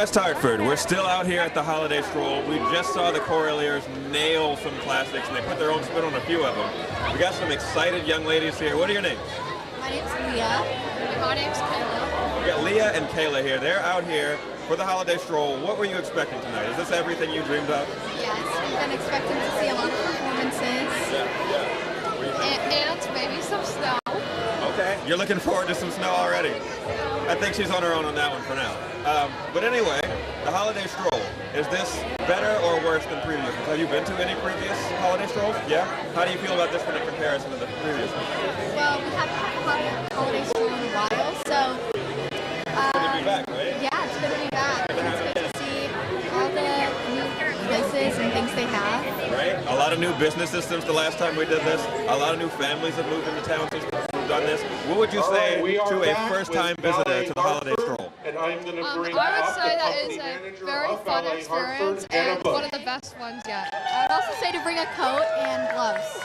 West Hartford. We're still out here at the holiday stroll. We just saw the Choraliers nail some classics, and they put their own spin on a few of them. We got some excited young ladies here. What are your names? My name's Leah. My name's Kayla. We got Leah and Kayla here. They're out here for the holiday stroll. What were you expecting tonight? Is this everything you dreamed of? Yes, we've been expecting to see a lot of performances. And maybe some snow. Okay, you're looking forward to some snow already. I think she's on her own on that one for now. But anyway, the holiday stroll, is this better or worse than previous ones? Have you been to any previous holiday strolls? Yeah? How do you feel about this one in comparison to the previous one? Well, we haven't had a holiday stroll in a while, so... It's good to be back, right? Yeah, it's good to be back. It's good to see all the new places and things they have. Right? A lot of new businesses since the last time we did this. A lot of new families have moved into town since we've done this. What would you say to a first-time visitor to the holiday stroll? And I'm going to bring I would up say the that company is a manager very of fun Ballet experience Hartford, and Anna one of the best ones yet. I would also say to bring a coat and gloves.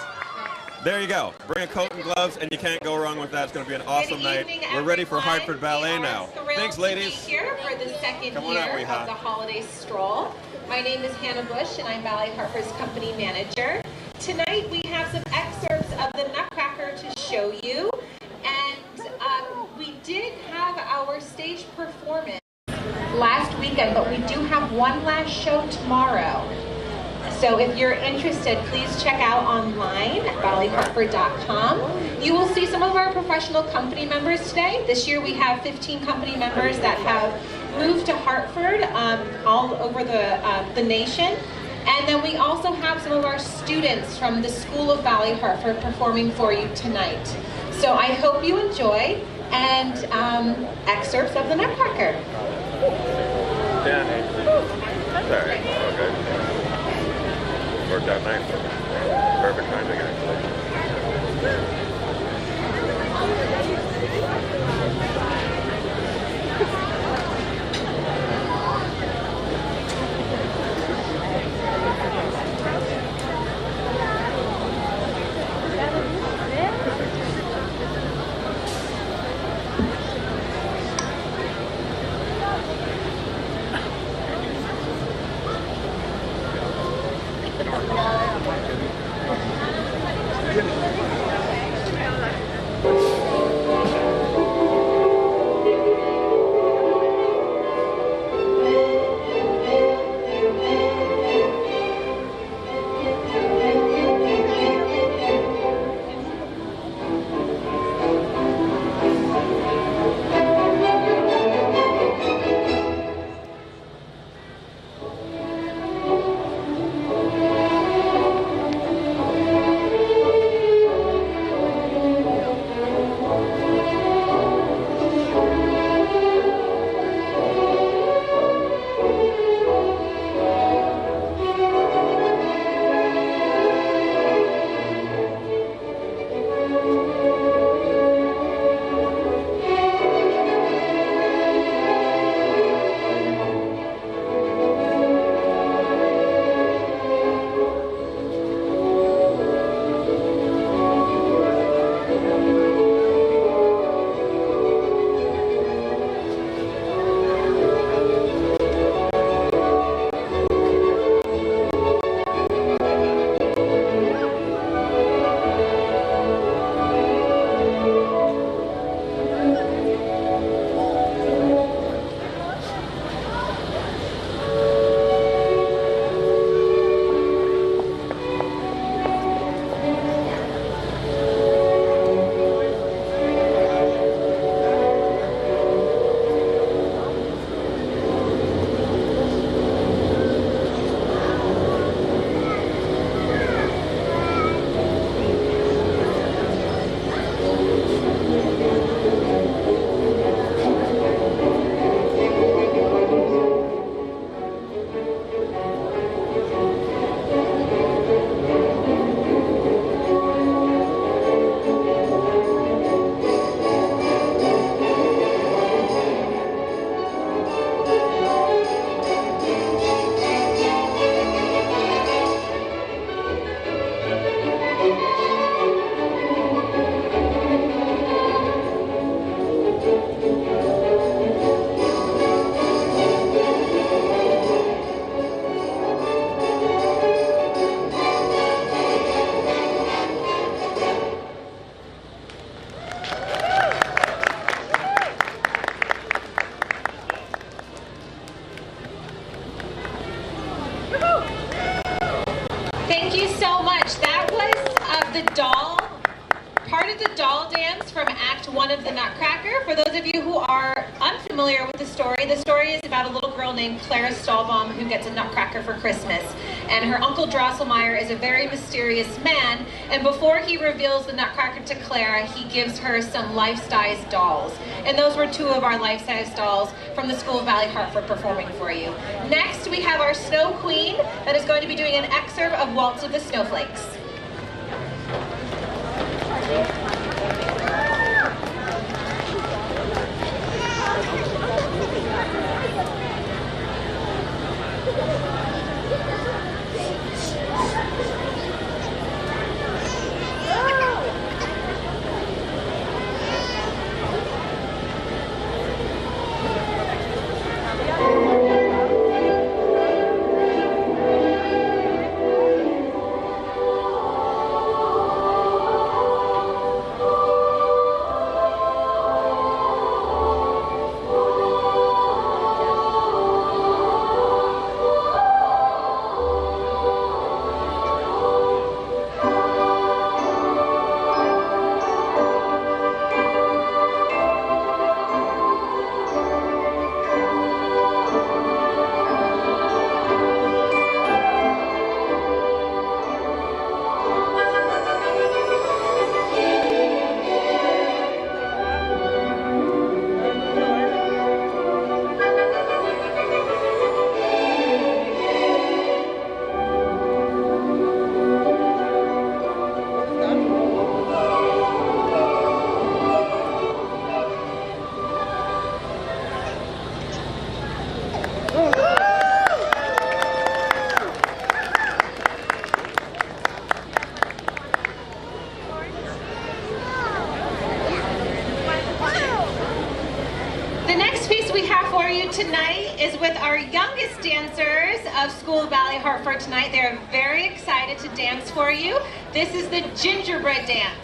There you go. Bring a coat and gloves, and you can't go wrong with that. It's going to be an awesome night. We're ready for Hartford Ballet now. Thanks, ladies. Here for the second Come on year out, Reha. of the holiday stroll. My name is Hannah Bush, and I'm Ballet Hartford's company manager. Tonight we have some excerpts of the Nutcracker to show you, and we did have our stage performance last weekend, but we do have one last show tomorrow. So if you're interested, please check out online at ballethartford.com. You will see some of our professional company members today. This year we have 15 company members that have moved to Hartford all over the nation. And then we also have some of our students from the School of Ballet Hartford performing for you tonight. So I hope you enjoy and excerpts of the Nutcracker. Sorry. Okay. Worked out nice. Perfect timing, actually. you who are unfamiliar with the story is about a little girl named Clara Stahlbaum who gets a nutcracker for Christmas. And her uncle Drosselmeyer is a very mysterious man, and before he reveals the nutcracker to Clara, he gives her some life-size dolls. And those were two of our life-size dolls from the School of Ballet Hartford performing for you. Next, we have our Snow Queen that is going to be doing an excerpt of Waltz of the Snowflakes. Tonight is with our youngest dancers of School of Ballet Hartford tonight. They're very excited to dance for you. This is the gingerbread dance.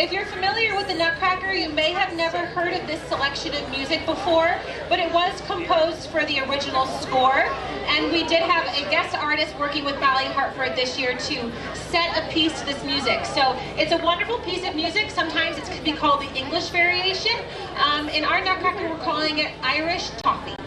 If you're familiar with the Nutcracker, you may have never heard of this selection of music before, but it was composed for the original score, and we did have a guest artist working with Ballet Hartford this year to set a piece to this music. So it's a wonderful piece of music. Sometimes it could be called the English variation. In our Nutcracker, we're calling it Irish Toffee.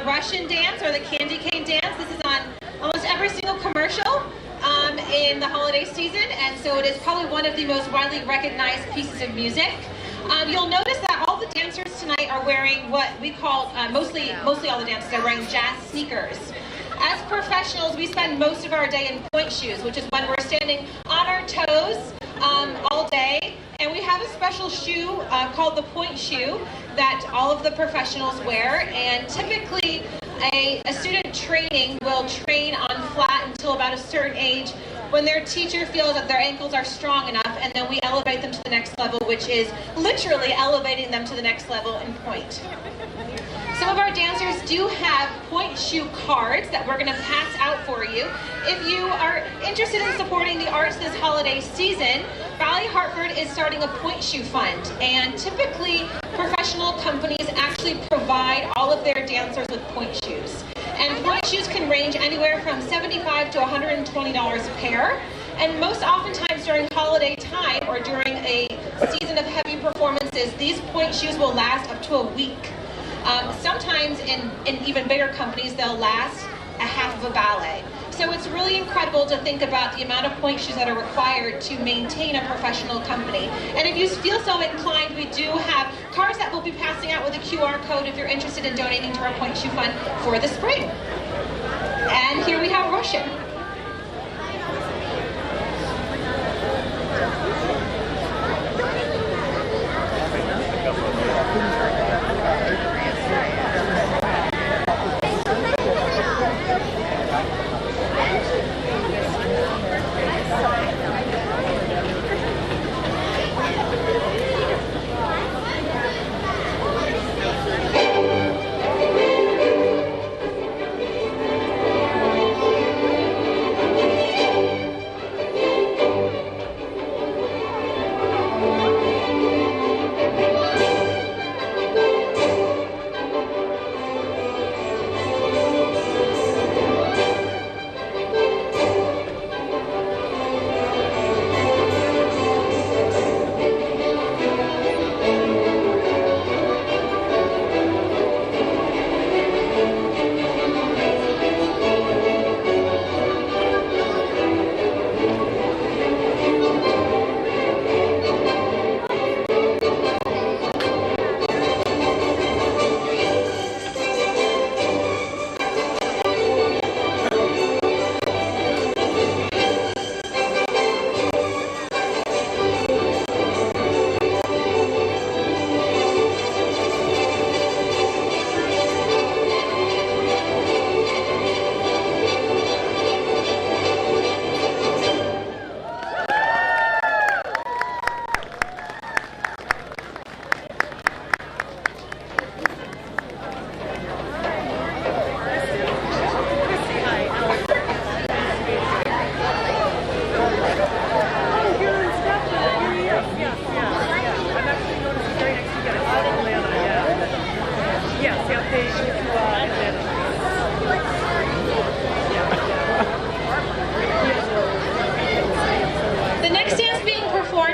Russian dance, or the candy cane dance. This is on almost every single commercial in the holiday season, and so it is probably one of the most widely recognized pieces of music. You'll notice that all the dancers tonight are wearing what we call, mostly all the dancers are wearing jazz sneakers. As professionals, we spend most of our day in point shoes, which is when we're standing on our toes all day. And we have a special shoe called the point shoe that all of the professionals wear. And typically, a student training will train on flat until about a certain age when their teacher feels that their ankles are strong enough, and then we elevate them to the next level, which is literally elevating them to the next level in point. Some of our dancers do have point shoe cards that we're going to pass out for you. If you are interested in supporting the arts this holiday season, Ballet Hartford is starting a point shoe fund, and typically professional companies actually provide all of their dancers with point shoes. And point shoes can range anywhere from $75 to $120 a pair. And most oftentimes during holiday time or during a season of heavy performances, these point shoes will last up to a week. Sometimes in even bigger companies, they'll last a half of a ballet. So it's really incredible to think about the amount of point shoes that are required to maintain a professional company. And if you feel so inclined, we do have cards that we'll be passing out with a QR code if you're interested in donating to our point shoe fund for the spring. And here we have Russian.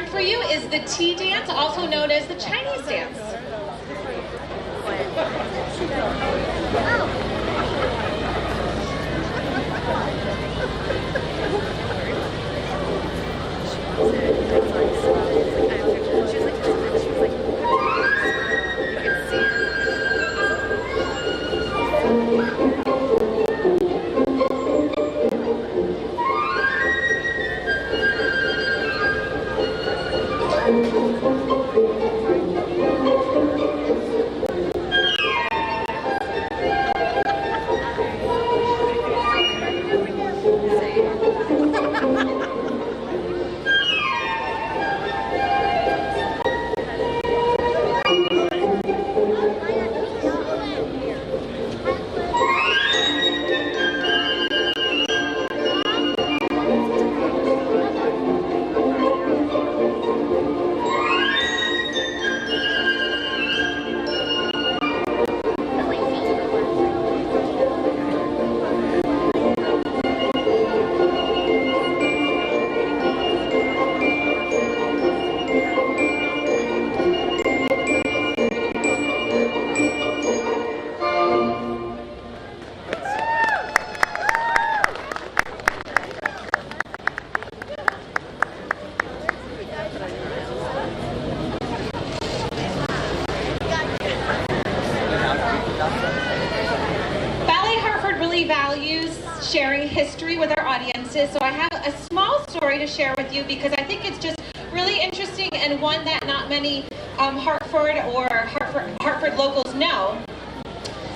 learn for you is the tea dance, also known as the Chinese dance. Values sharing history with our audiences, so I have a small story to share with you because I think it's just really interesting and one that not many Hartford or Hartford locals know.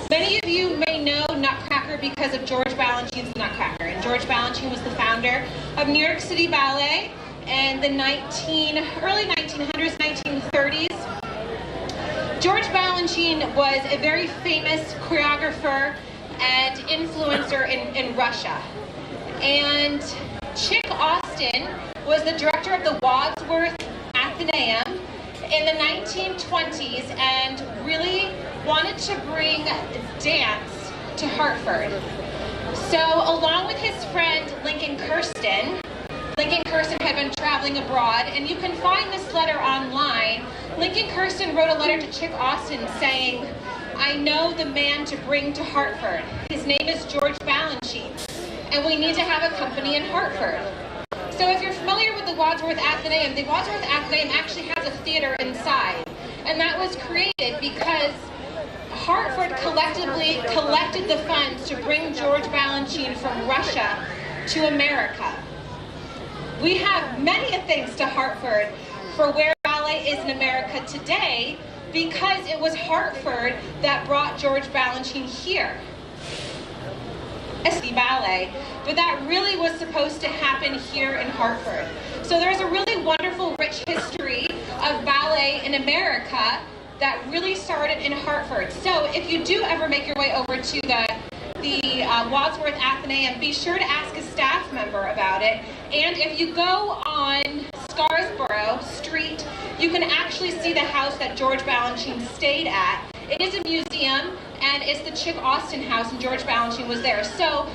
Many of you may know Nutcracker because of George Balanchine's Nutcracker, and George Balanchine was the founder of New York City Ballet in the early 1900s, 1930s. George Balanchine was a very famous choreographer and influencer in Russia. And Chick Austin was the director of the Wadsworth Athenaeum in the 1920s and really wanted to bring dance to Hartford. So along with his friend Lincoln Kirsten had been traveling abroad, and you can find this letter online. Lincoln Kirsten wrote a letter to Chick Austin saying, "I know the man to bring to Hartford. His name is George Balanchine, and we need to have a company in Hartford." So if you're familiar with the Wadsworth Athenaeum actually has a theater inside, and that was created because Hartford collectively collected the funds to bring George Balanchine from Russia to America. We have many things to Hartford for where ballet is in America today, because it was Hartford that brought George Balanchine here. Ballet, but that really was supposed to happen here in Hartford. So there's a really wonderful, rich history of ballet in America that really started in Hartford. So if you do ever make your way over to the Wadsworth Athenaeum, be sure to ask a staff member about it. And if you go on Scarsborough Street, you can actually see the house that George Balanchine stayed at. It is a museum, and it's the Chick Austin house, and George Balanchine was there. So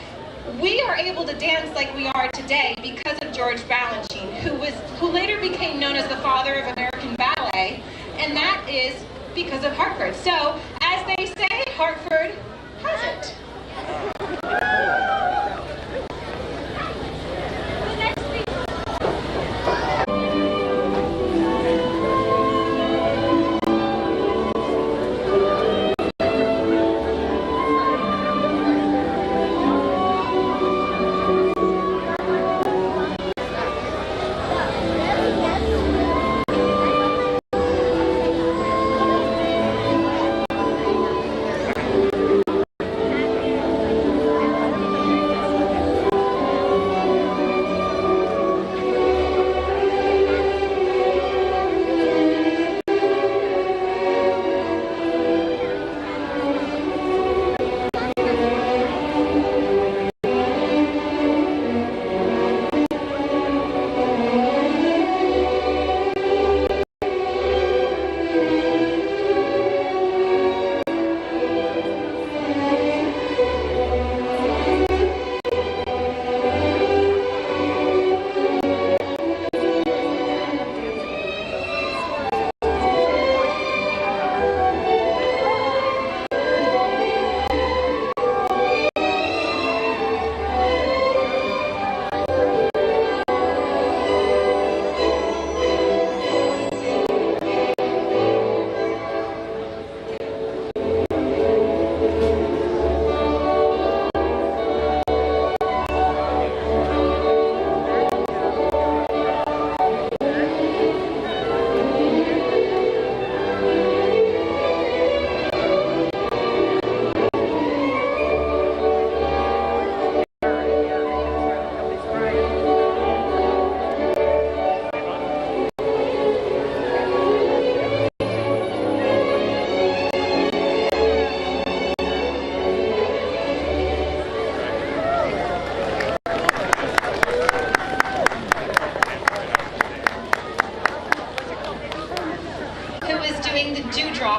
we are able to dance like we are today because of George Balanchine, who later became known as the father of American ballet, and that is because of Hartford. So, as they say, Hartford has it.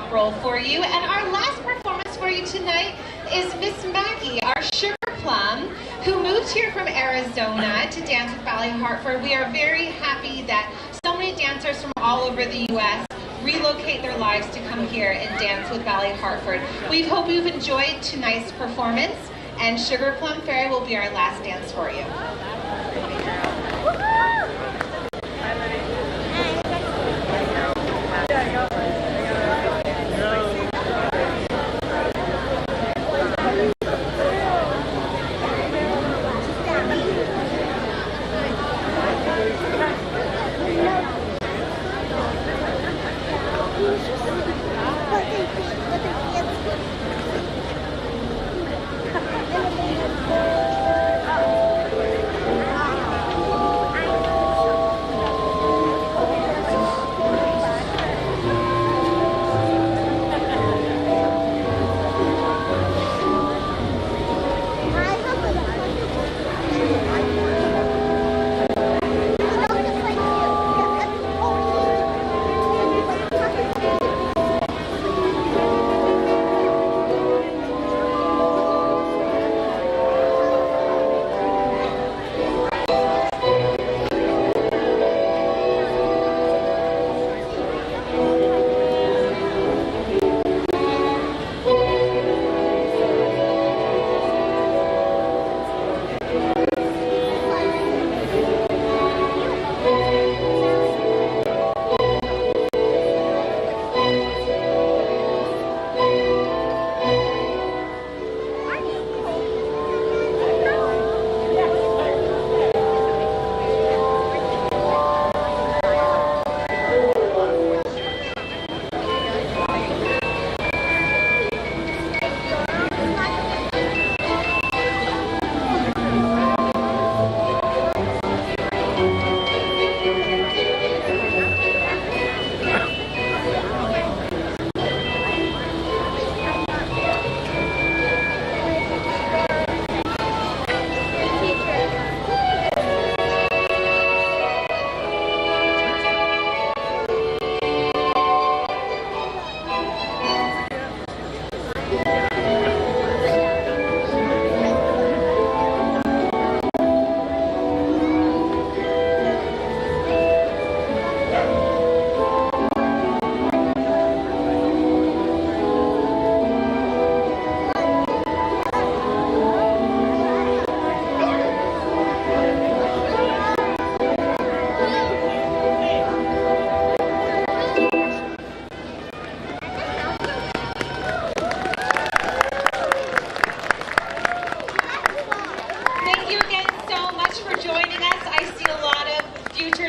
top roll for you. And our last performance for you tonight is Miss Maggie, our sugar plum, who moved here from Arizona to dance with Ballet Hartford. We are very happy that so many dancers from all over the U.S. relocate their lives to come here and dance with Ballet Hartford. We hope you've enjoyed tonight's performance, and Sugar Plum Fairy will be our last dance for you.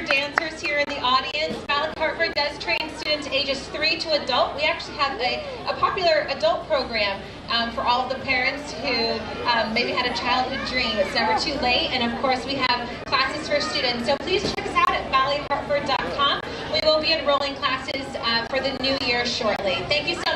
Dancers here in the audience. Ballet Hartford does train students ages 3 to adult. We actually have a popular adult program for all of the parents who maybe had a childhood dream. It's never too late. And of course, we have classes for students. So please check us out at ballethartford.com. We will be enrolling classes for the new year shortly. Thank you so much.